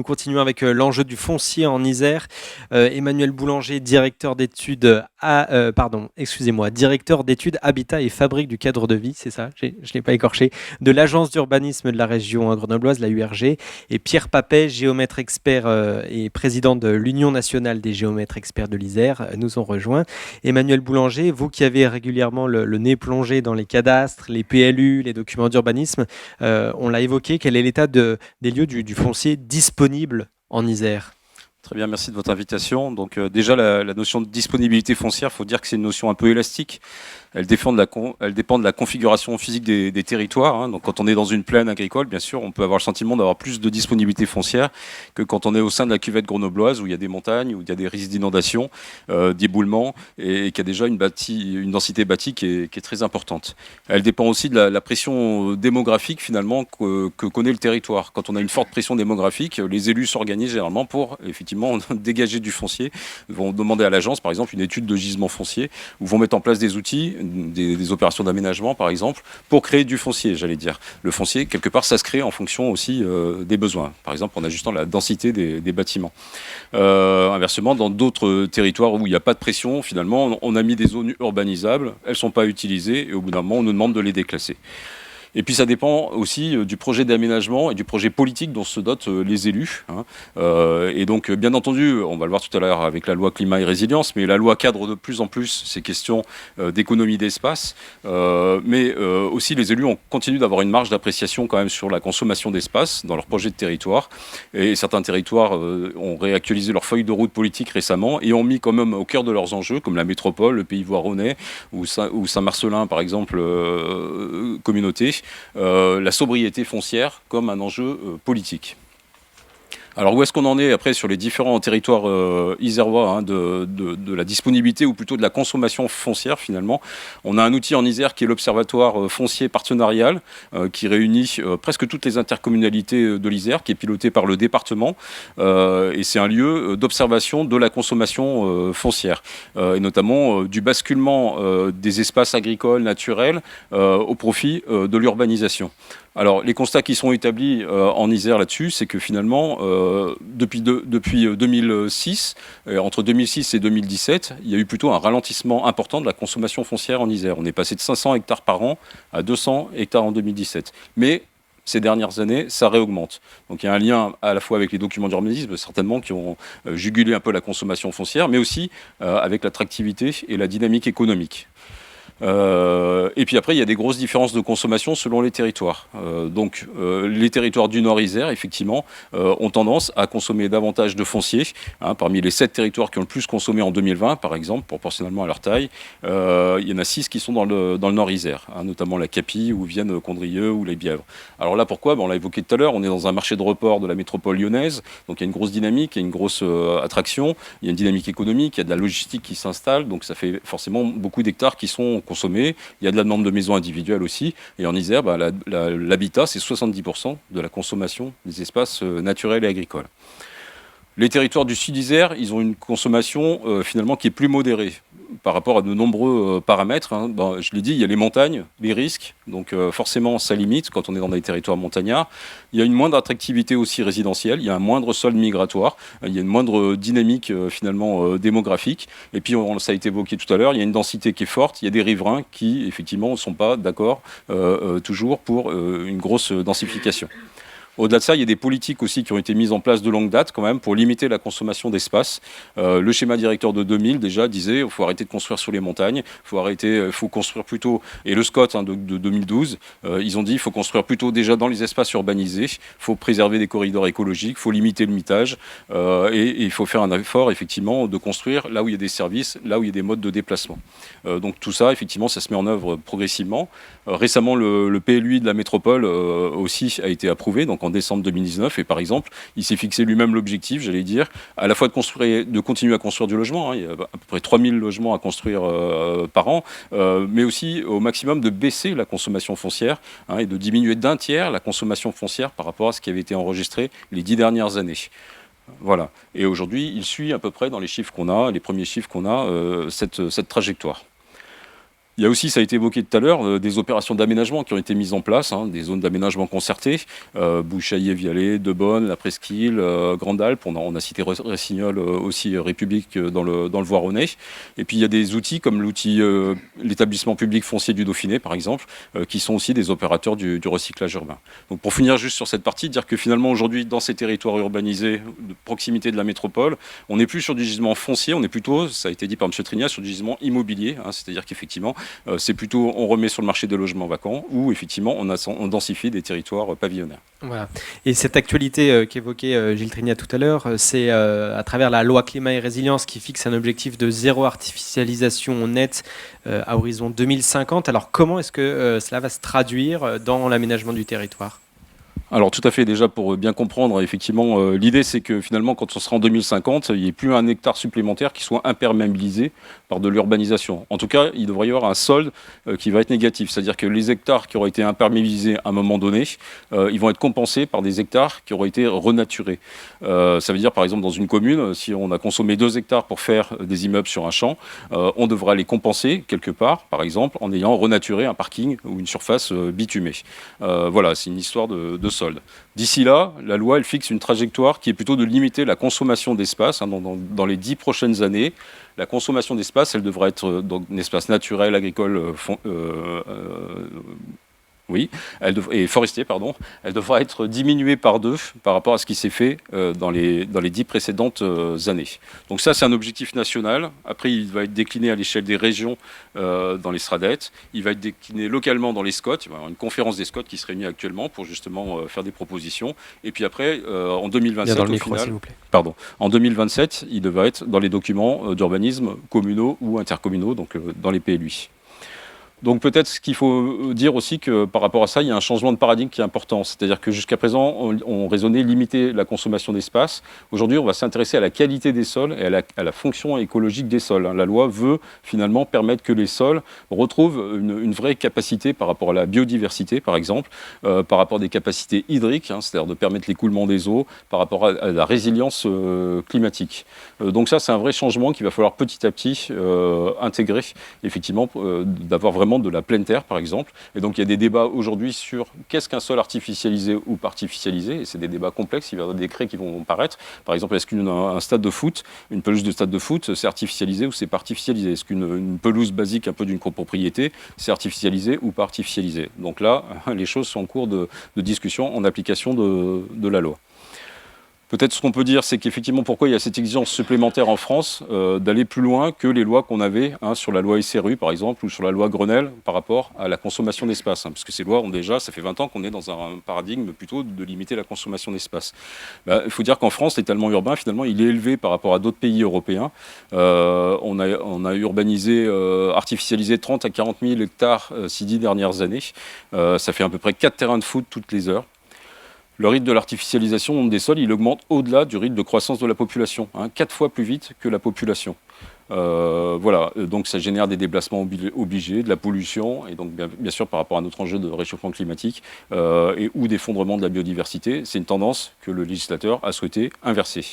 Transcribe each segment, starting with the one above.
Nous continuons avec l'enjeu du foncier en Isère. Emmanuel Boulanger, directeur d'études directeur d'études Habitat et Fabrique du cadre de vie, c'est ça, je ne l'ai pas écorché, de l'agence d'urbanisme de la région grenobloise, la URG, et Pierre Papet, géomètre expert et président de l'Union nationale des géomètres experts de l'Isère, nous ont rejoints. Emmanuel Boulanger, vous qui avez régulièrement le nez plongé dans les cadastres, les PLU, les documents d'urbanisme, on l'a évoqué, quel est l'état des lieux du foncier disponible en Isère? Très bien, merci de votre invitation. Donc déjà, la notion de disponibilité foncière, il faut dire que c'est une notion un peu élastique. Elle dépend de la configuration physique des territoires. Hein. Donc, quand on est dans une plaine agricole, bien sûr, on peut avoir le sentiment d'avoir plus de disponibilité foncière que quand on est au sein de la cuvette grenobloise où il y a des montagnes, où il y a des risques d'inondation, d'éboulement et qui a déjà une densité bâtie qui est très importante. Elle dépend aussi de la pression démographique finalement que connaît le territoire. Quand on a une forte pression démographique, les élus s'organisent généralement pour effectivement dégager du foncier. Ils vont demander à l'agence, par exemple, une étude de gisement foncier ou vont mettre en place des outils, des opérations d'aménagement par exemple, pour créer du foncier, j'allais dire. Le foncier, quelque part, ça se crée en fonction aussi des besoins, par exemple en ajustant la densité des bâtiments. Inversement, dans d'autres territoires où il n'y a pas de pression, finalement, on a mis des zones urbanisables, elles ne sont pas utilisées et au bout d'un moment, on nous demande de les déclasser. Et puis ça dépend aussi du projet d'aménagement et du projet politique dont se dotent les élus. Hein. Et donc, bien entendu, on va le voir tout à l'heure avec la loi climat et résilience, mais la loi cadre de plus en plus ces questions d'économie d'espace. Mais aussi, les élus continuent d'avoir une marge d'appréciation quand même sur la consommation d'espace dans leur projet de territoire. Et certains territoires ont réactualisé leur feuille de route politique récemment et ont mis quand même au cœur de leurs enjeux, comme la métropole, le Pays Voironnais ou Saint-Marcellin, par exemple, communauté, la sobriété foncière comme un enjeu politique. Alors où est-ce qu'on en est après sur les différents territoires isérois hein, de la disponibilité ou plutôt de la consommation foncière finalement? On a un outil en Isère qui est l'Observatoire foncier partenarial qui réunit presque toutes les intercommunalités de l'Isère, qui est piloté par le département et c'est un lieu d'observation de la consommation foncière et notamment du basculement des espaces agricoles naturels au profit de l'urbanisation. Alors, les constats qui sont établis en Isère là-dessus, c'est que finalement, depuis 2006, entre 2006 et 2017, il y a eu plutôt un ralentissement important de la consommation foncière en Isère. On est passé de 500 hectares par an à 200 hectares en 2017. Mais ces dernières années, ça réaugmente. Donc il y a un lien à la fois avec les documents d'urbanisme, certainement, qui ont jugulé un peu la consommation foncière, mais aussi avec l'attractivité et la dynamique économique. Et puis après, il y a des grosses différences de consommation selon les territoires. Donc, les territoires du Nord-Isère, effectivement, ont tendance à consommer davantage de foncier. Hein, parmi les 7 territoires qui ont le plus consommé en 2020, par exemple, proportionnellement à leur taille, il y en a 6 qui sont dans le Nord-Isère, hein, notamment la Capie, où viennent Condrieu ou les Bièvres. Alors là, pourquoi? On l'a évoqué tout à l'heure, on est dans un marché de report de la métropole lyonnaise, donc il y a une grosse dynamique, il y a une grosse attraction, il y a une dynamique économique, il y a de la logistique qui s'installe, donc ça fait forcément beaucoup d'hectares qui sont consommés. Il y a de la demande de maisons individuelles aussi. Et en Isère, l'habitat, c'est 70% de la consommation des espaces naturels et agricoles. Les territoires du Sud-Isère, ils ont une consommation finalement qui est plus modérée par rapport à de nombreux paramètres. Hein. Je l'ai dit, il y a les montagnes, les risques, donc forcément ça limite quand on est dans des territoires montagnards. Il y a une moindre attractivité aussi résidentielle, il y a un moindre solde migratoire, il y a une moindre dynamique finalement démographique. Et puis ça a été évoqué tout à l'heure, il y a une densité qui est forte, il y a des riverains qui effectivement ne sont pas d'accord toujours pour une grosse densification. Au-delà de ça, il y a des politiques aussi qui ont été mises en place de longue date quand même pour limiter la consommation d'espace. Le schéma directeur de 2000 déjà disait qu'il faut arrêter de construire sur les montagnes, il faut construire plutôt, et le SCOT hein, de 2012, ils ont dit qu'il faut construire plutôt déjà dans les espaces urbanisés, il faut préserver des corridors écologiques, il faut limiter le mitage et il faut faire un effort effectivement de construire là où il y a des services, là où il y a des modes de déplacement. Donc tout ça, effectivement, ça se met en œuvre progressivement. Récemment, le PLUI de la métropole aussi a été approuvé, donc en décembre 2019, et par exemple, il s'est fixé lui-même l'objectif, j'allais dire, à la fois de continuer à construire du logement, hein, il y a à peu près 3000 logements à construire par an, mais aussi au maximum de baisser la consommation foncière hein, et de diminuer d'un tiers la consommation foncière par rapport à ce qui avait été enregistré les 10 dernières années. Voilà. Et aujourd'hui, il suit à peu près dans les chiffres qu'on a, les premiers chiffres qu'on a, cette trajectoire. Il y a aussi, ça a été évoqué tout à l'heure, des opérations d'aménagement qui ont été mises en place, hein, des zones d'aménagement concertées, Bouchaillet-Vialet, Deubonne, la Presqu'île, Grande Alpe, on a cité Rossignol aussi, République dans le Voironnais. Et puis il y a des outils comme l'établissement public foncier du Dauphiné, par exemple, qui sont aussi des opérateurs du recyclage urbain. Donc pour finir juste sur cette partie, dire que finalement aujourd'hui, dans ces territoires urbanisés, de proximité de la métropole, on n'est plus sur du gisement foncier, on est plutôt, ça a été dit par M. Trignat, sur du gisement immobilier, hein, c'est-à-dire qu'effectivement, c'est plutôt, on remet sur le marché des logements vacants ou effectivement, on densifie des territoires pavillonnaires. Voilà. Et cette actualité qu'évoquait Gilles Trignat tout à l'heure, c'est à travers la loi climat et résilience qui fixe un objectif de zéro artificialisation nette à horizon 2050. Alors comment est-ce que cela va se traduire dans l'aménagement du territoire ? Alors tout à fait, déjà pour bien comprendre, effectivement, l'idée c'est que finalement quand on sera en 2050, il n'y ait plus un hectare supplémentaire qui soit imperméabilisé par de l'urbanisation. En tout cas, il devrait y avoir un solde qui va être négatif, c'est-à-dire que les hectares qui auraient été imperméabilisés à un moment donné, ils vont être compensés par des hectares qui auraient été renaturés. Ça veut dire par exemple dans une commune, si on a consommé 2 hectares pour faire des immeubles sur un champ, on devra les compenser quelque part, par exemple, en ayant renaturé un parking ou une surface bitumée. Voilà, c'est une histoire de solde. D'ici là, la loi elle fixe une trajectoire qui est plutôt de limiter la consommation d'espace. Hein, dans les 10 prochaines années, la consommation d'espace, elle devra être dans un espace naturel, agricole, et forestier, pardon, elle devra être diminuée par 2 par rapport à ce qui s'est fait dans les 10 précédentes années. Donc ça, c'est un objectif national. Après, il va être décliné à l'échelle des régions dans les SRADET. Il va être décliné localement dans les SCOT. Il va y avoir une conférence des SCOT qui se réunit actuellement pour justement faire des propositions. Et puis après, en 2027, dans le micro, s'il vous plaît. Pardon, en 2027, il devra être dans les documents d'urbanisme communaux ou intercommunaux, donc dans les PLUI. Donc peut-être ce qu'il faut dire aussi que par rapport à ça, il y a un changement de paradigme qui est important. C'est-à-dire que jusqu'à présent, on raisonnait limiter la consommation d'espace. Aujourd'hui, on va s'intéresser à la qualité des sols et à la fonction écologique des sols. La loi veut finalement permettre que les sols retrouvent une vraie capacité par rapport à la biodiversité, par exemple, par rapport à des capacités hydriques, hein, c'est-à-dire de permettre l'écoulement des eaux, par rapport à la résilience climatique. Donc ça, c'est un vrai changement qu'il va falloir petit à petit intégrer, effectivement, d'avoir vraiment de la pleine terre, par exemple. Et donc, il y a des débats aujourd'hui sur qu'est-ce qu'un sol artificialisé ou pas artificialisé. Et c'est des débats complexes. Il y aura des décrets qui vont paraître. Par exemple, est-ce qu'un stade de foot, une pelouse de stade de foot, c'est artificialisé ou c'est pas artificialisé? Est-ce qu'une pelouse basique un peu d'une copropriété, c'est artificialisé ou pas artificialisé? Donc là, les choses sont en cours de discussion en application de la loi. Peut-être ce qu'on peut dire, c'est qu'effectivement, pourquoi il y a cette exigence supplémentaire en France d'aller plus loin que les lois qu'on avait sur la loi SRU, par exemple, ou sur la loi Grenelle par rapport à la consommation d'espace. Parce que ces lois ont déjà, ça fait 20 ans qu'on est dans un paradigme plutôt de limiter la consommation d'espace. Il faut dire qu'en France, l'étalement urbain, finalement, il est élevé par rapport à d'autres pays européens. On a urbanisé, artificialisé 30 à 40 000 hectares ces 10 dernières années. Ça fait à peu près 4 terrains de foot toutes les heures. Le rythme de l'artificialisation des sols, il augmente au-delà du rythme de croissance de la population, 4 fois plus vite que la population. Voilà, donc ça génère des déplacements obligés, de la pollution, et donc bien sûr par rapport à notre enjeu de réchauffement climatique ou d'effondrement de la biodiversité, c'est une tendance que le législateur a souhaité inverser.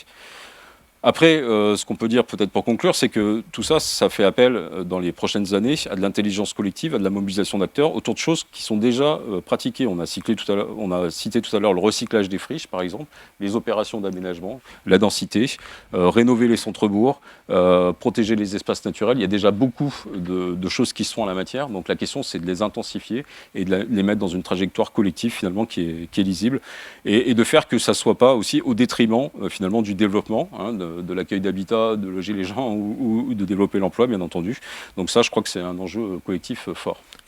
Après, ce qu'on peut dire peut-être pour conclure, c'est que tout ça, ça fait appel dans les prochaines années à de l'intelligence collective, à de la mobilisation d'acteurs autour de choses qui sont déjà pratiquées. On a cité tout à l'heure le recyclage des friches, par exemple, les opérations d'aménagement, la densité, rénover les centres-bourgs, protéger les espaces naturels. Il y a déjà beaucoup de choses qui se font en la matière. Donc la question, c'est de les intensifier et de les mettre dans une trajectoire collective finalement qui est lisible et de faire que ça ne soit pas aussi au détriment finalement du développement, de l'accueil d'habitat, de loger les gens ou de développer l'emploi, bien entendu. Donc ça, je crois que c'est un enjeu collectif fort.